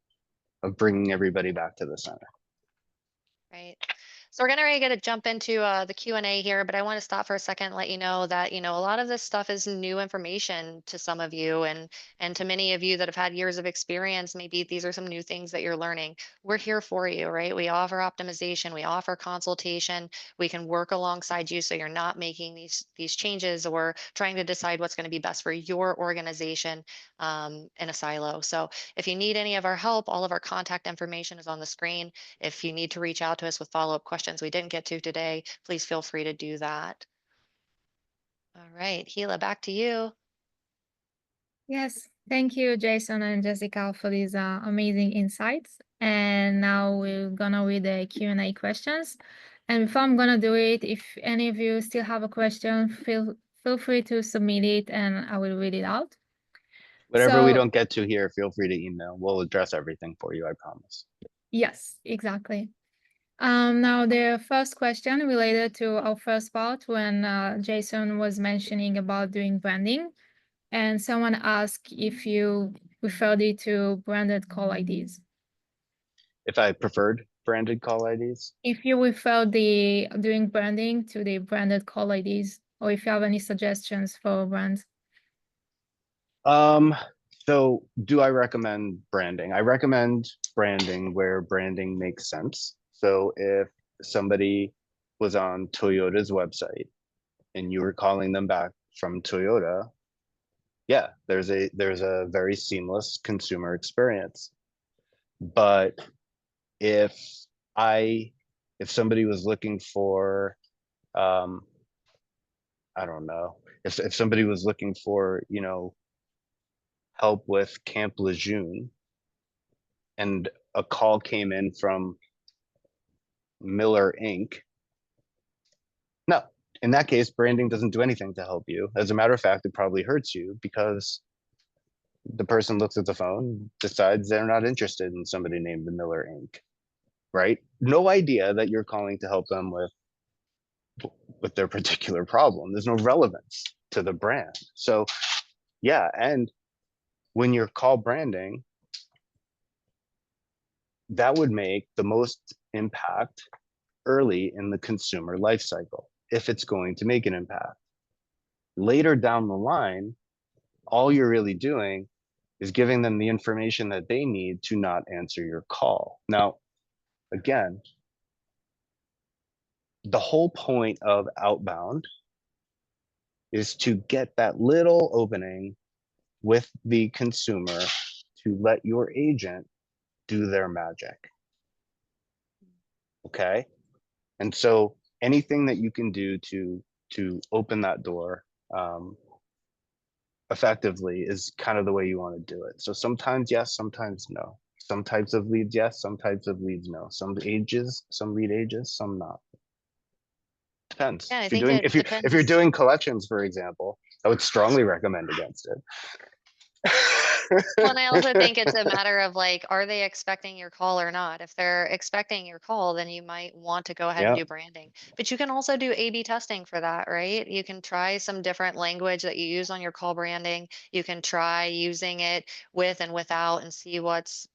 of bringing everybody back to the center. Right. So we're getting ready to jump into the Q&A here, but I want to stop for a second and let you know that, you know, a lot of this stuff is new information to some of you, and to many of you that have had years of experience, maybe these are some new things that you're learning. We're here for you, right? We offer optimization, we offer consultation, we can work alongside you so you're not making these changes or trying to decide what's going to be best for your organization in a silo. So if you need any of our help, all of our contact information is on the screen. If you need to reach out to us with follow-up questions we didn't get to today, please feel free to do that. All right, Gila, back to you. Yes, thank you, Jason and Jessica, for these amazing insights. And now we're gonna read the Q&A questions. And before I'm gonna do it, if any of you still have a question, feel free to submit it and I will read it out. Whatever we So, don't get to here, feel free to email. We'll address everything for you, I promise. yes, exactly. Now the first question related to our first part when Jason was mentioning about doing branding, and someone asked if you referred it to branded call IDs. If I preferred branded call IDs? If you refer the doing branding to the branded call IDs, or if you have any suggestions for brands. So do I recommend branding? I recommend branding where branding makes sense. So if somebody was on Toyota's website and you were calling them back from Toyota, yeah, there's a very seamless consumer experience. But if if somebody was looking for I don't know, if somebody was looking for, you know, help with Camp Lejeune and a call came in from Miller Inc. No, In that case, branding doesn't do anything to help you. As a matter of fact, it probably hurts you because the person looks at the phone, decides they're not interested in somebody named the Miller Inc. Right? No idea that you're calling to help them with their particular problem. There's no relevance to the brand. So yeah, and when you're call branding, that would make the most impact early in the consumer life cycle, if it's going to make an impact. Later down the line, all you're really doing is giving them the information that they need to not answer your call. Now, again, the whole point of outbound is to get that little opening with the consumer to let your agent do their magic. Okay? And so anything that you can do to open that door effectively is kind of the way you want to do it. So sometimes yes, sometimes no. Some types of leads yes, some types of leads no. Some ages, some lead ages, some not. Depends. Yeah, I If you're think doing it if you're depends. doing collections, for example, I would strongly recommend against it. Well, and I also think it's a matter of like, are they expecting your call or not? If they're expecting your call, then you might want to go ahead and Yeah, do branding. But you can also do A/B testing for that, right? You can try some different language that you use on your call branding. You can try using it with and without and see what's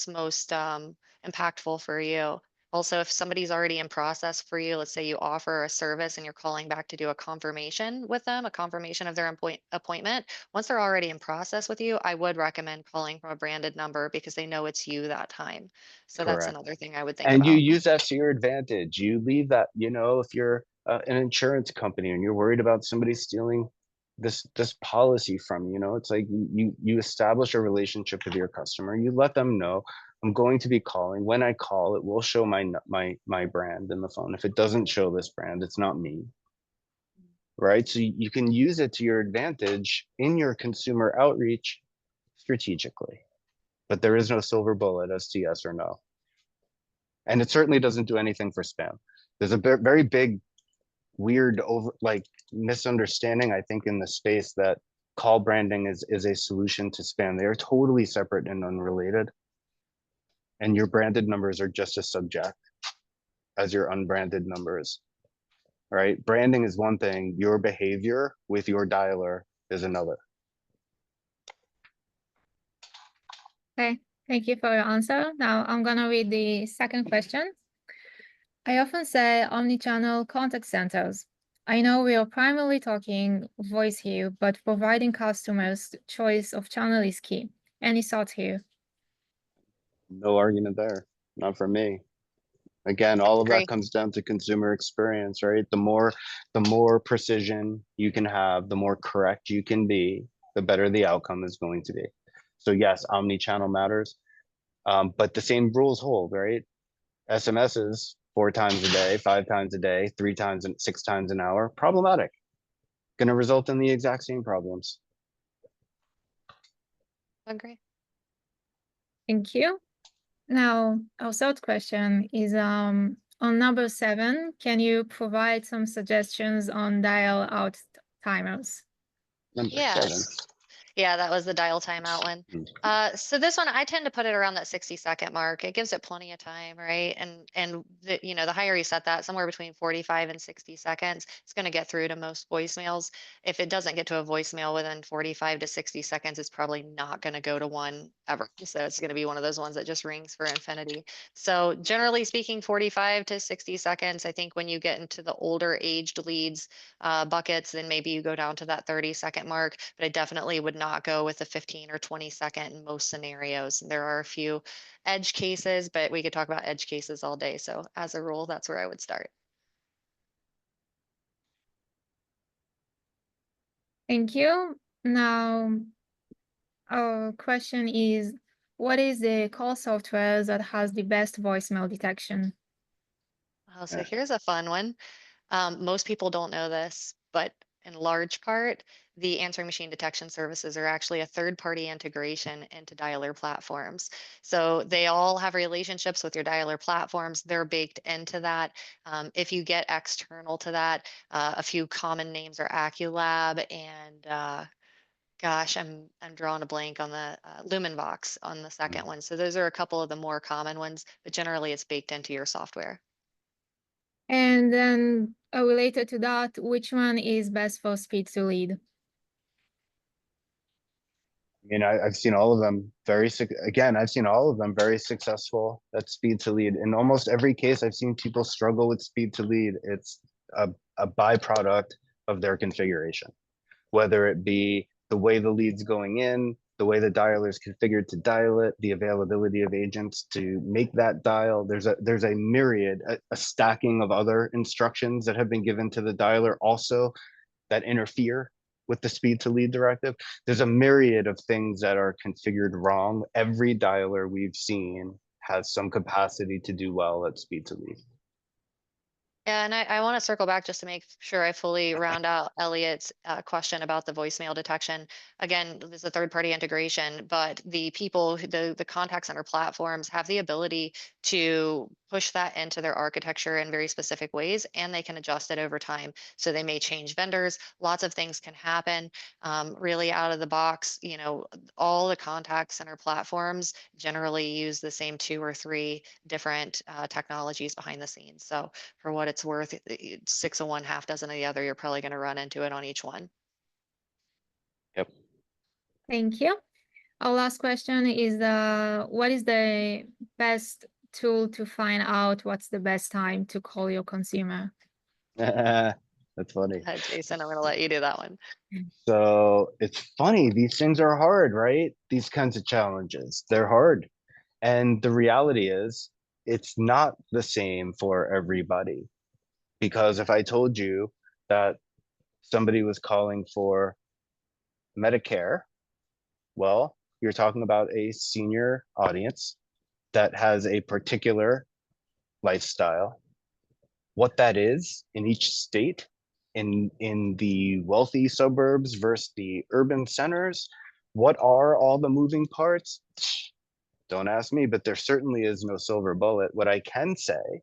most impactful for you. Also, if somebody's already in process for you, let's say you offer a service and you're calling back to do a confirmation with them, a confirmation of their appointment. Once they're already in process with you, I would recommend calling from a branded number because they know it's you that time. So that's correct. another thing I would think And you about. use that to your advantage. You leave that, if you're an insurance company and you're worried about somebody stealing this policy from you, it's like you establish a relationship with your customer. You let them know I'm going to be calling. When I call, it will show my brand in the phone. If it doesn't show this brand, it's not me. Right? So you can use it to your advantage in your consumer outreach strategically. But there is no silver bullet as to yes or no. And it certainly doesn't do anything for spam. There's a very big, weird misunderstanding, I think, in the space that call branding is a solution to spam. They are totally separate and unrelated. And your branded numbers are just as subject as your unbranded numbers, right? Branding is one thing, your behavior with your dialer is another. Okay, thank you for your answer. Now I'm gonna read the second question. I often say omnichannel contact centers. I know we are primarily talking voice here, but providing customers choice of channel is key. Any thoughts here? No argument there, not for me. Again, all of that Agree. comes down to consumer experience, right? The more precision you can have, the more correct you can be, the better the outcome is going to be. So yes, omni-channel matters, but the same rules hold, right? SMSs 4 times a day, 5 times a day, 3 times and 6 times an hour, problematic. Going to result in the exact same problems. Agree. Thank you. Now, our third question is on number 7, can you provide some suggestions on dial out timers? Number 7. Yes. Yeah, that was the dial timeout one. So this one, I tend to put it around that 60-second mark. It gives it plenty of time, right? And the higher you set that, somewhere between 45 and 60 seconds, it's going to get through to most voicemails. If it doesn't get to a voicemail within 45 to 60 seconds, it's probably not going to go to one ever. So it's going to be one of those ones that just rings for infinity. So generally speaking, 45 to 60 seconds. I think when you get into the older aged leads buckets, then maybe you go down to that 30-second mark. But I definitely would not go with a 15 or 20-second in most scenarios. There are a few edge cases, but we could talk about edge cases all day. So as a rule, that's where I would start. Thank you. Now, our question is, what is the call software that has the best voicemail detection? So here's a fun one. Most people don't know this, but in large part, the answering machine detection services are actually a third-party integration into dialer platforms. So they all have relationships with your dialer platforms. They're baked into that. If you get external to that, a few common names are AccuLab and gosh, I'm drawing a blank on the LumenVox on the second one. So those are a couple of the more common ones, but generally it's baked into your software. And then related to that, which one is best for speed to lead? I mean, I've seen all of them I've seen all of them very successful at speed to lead. In almost every case, I've seen people struggle with speed to lead. It's a byproduct of their configuration, whether it be the way the lead's going in, the way the dialer is configured to dial it, the availability of agents to make that dial. There's a myriad, a stacking of other instructions that have been given to the dialer also that interfere with the speed to lead directive. There's a myriad of things that are configured wrong. Every dialer we've seen has some capacity to do well at speed to lead. Yeah, and I want to circle back just to make sure I fully round out Elliot's question about the voicemail detection. Again, this is a third-party integration, but the people, the contact center platforms have the ability to push that into their architecture in very specific ways, and they can adjust it over time. So they may change vendors. Lots of things can happen. Really out of the box, all the contact center platforms generally use the same 2 or 3 different technologies behind the scenes. So for what it's worth, 6 of one, half dozen of the other, you're probably going to run into it on each one. Yep. Thank you. Our last question is what is the best tool to find out what's the best time to call your consumer? That's funny. Jason, I'm going to let you do that one. So it's funny, these things are hard, right? These kinds of challenges, they're hard. And the reality is, it's not the same for everybody. Because if I told you that somebody was calling for Medicare, well, you're talking about a senior audience that has a particular lifestyle. What that is in each state, in the wealthy suburbs versus the urban centers, what are all the moving parts? Don't ask me, but there certainly is no silver bullet. What I can say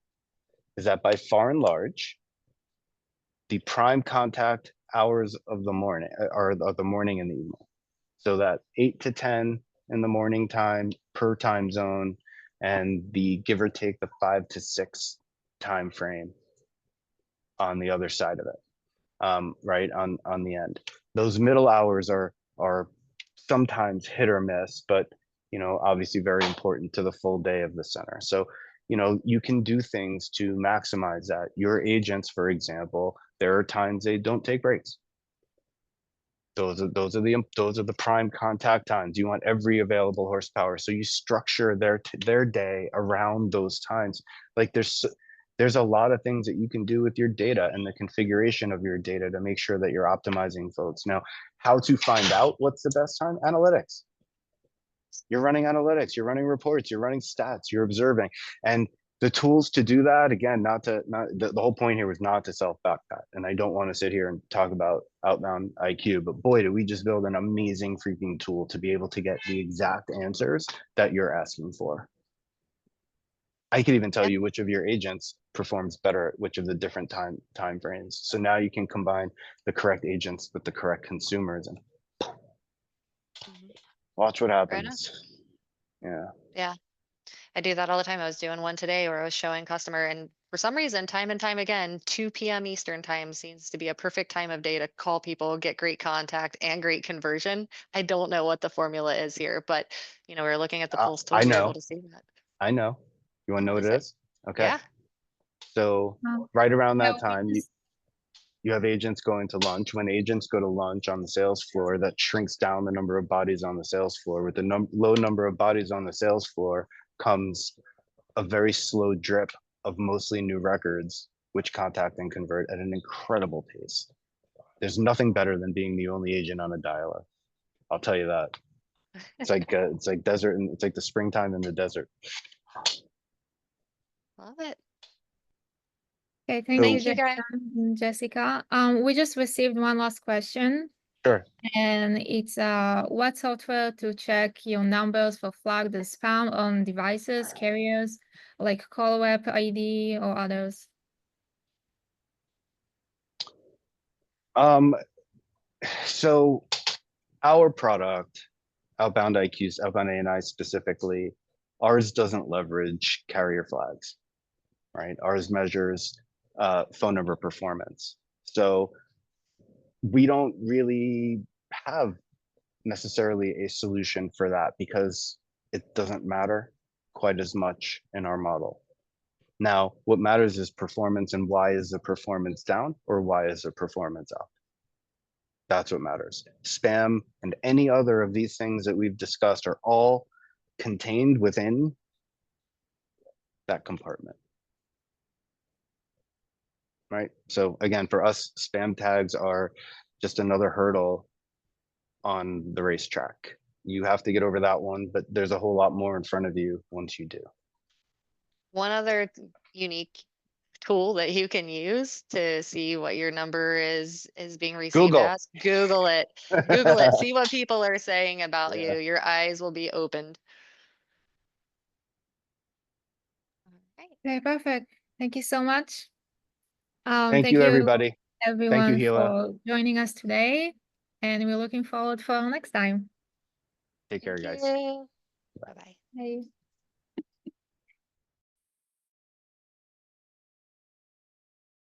is that by far and large, the prime contact hours of the morning are of the morning and the evening. So that 8 to 10 in the morning time per time zone, and the give or take the 5 to 6 time frame on the other side of it, right on the end. Those middle hours are sometimes hit or miss, but obviously very important to the full day of the center. So you can do things to maximize that. Your agents, for example, there are times they don't take breaks. Those are the prime contact times. You want every available horsepower, so you structure their day around those times. Like there's a lot of things that you can do with your data and the configuration of your data to make sure that you're optimizing folks. Now, how to find out what's the best time? Analytics. You're running analytics, you're running reports, you're running stats, you're observing. And the tools to do that, again, the whole point here was not to self-back that. And I don't want to sit here and talk about Outbound IQ, but boy, did we just build an amazing freaking tool to be able to get the exact answers that you're asking for. I could even tell you which of your agents performs better at which of the different time frames. So now you can combine the correct agents with the correct consumers and watch what happens. Yeah. Yeah. I do that all the time. I was doing one today where I was showing customer, and for some reason, time and time again, 2 p.m. Eastern time seems to be a perfect time of day to call people, get great contact and great conversion. I don't know what the formula is here, but we're looking at the Pulse tool. I We're know. able to see that. I know. You want to know what it is? Okay. Yeah. So right around that No, time, you have agents going to lunch. When agents go to lunch on the sales floor, that shrinks down the number of bodies on the sales floor. With the low number of bodies on the sales floor comes a very slow drip of mostly new records, which contact and convert at an incredible pace. There's nothing better than being the only agent on a dialer. I'll tell you that. It's like desert, and it's like the springtime in the desert. Love it. Okay, thank you, Thank you, guys. Jason and Jessica. We just received one last question, Sure. and it's what software to check your numbers for flagged as spam on devices, carriers, like Callback ID or others? So our product, Outbound IQ's Outbound ANI specifically, ours doesn't leverage carrier flags, right? Ours measures phone number performance. So we don't really have necessarily a solution for that because it doesn't matter quite as much in our model. Now, what matters is performance, and why is the performance down or why is the performance up? That's what matters. Spam and any other of these things that we've discussed are all contained within that compartment. Right? So again, for us, spam tags are just another hurdle on the racetrack. You have to get over that one, but there's a whole lot more in front of you once you do. One other unique tool that you can use to see what your number is being received Google. as. Google it. Google it. See what people are saying about Yeah. you. Your eyes will be opened. All right. Okay, perfect. Thank you so much. Thank you, everybody. Everyone, Thank you, Gila. for joining us today, and we're looking forward for next time. Take care, Thank guys. you. Bye-bye. Bye.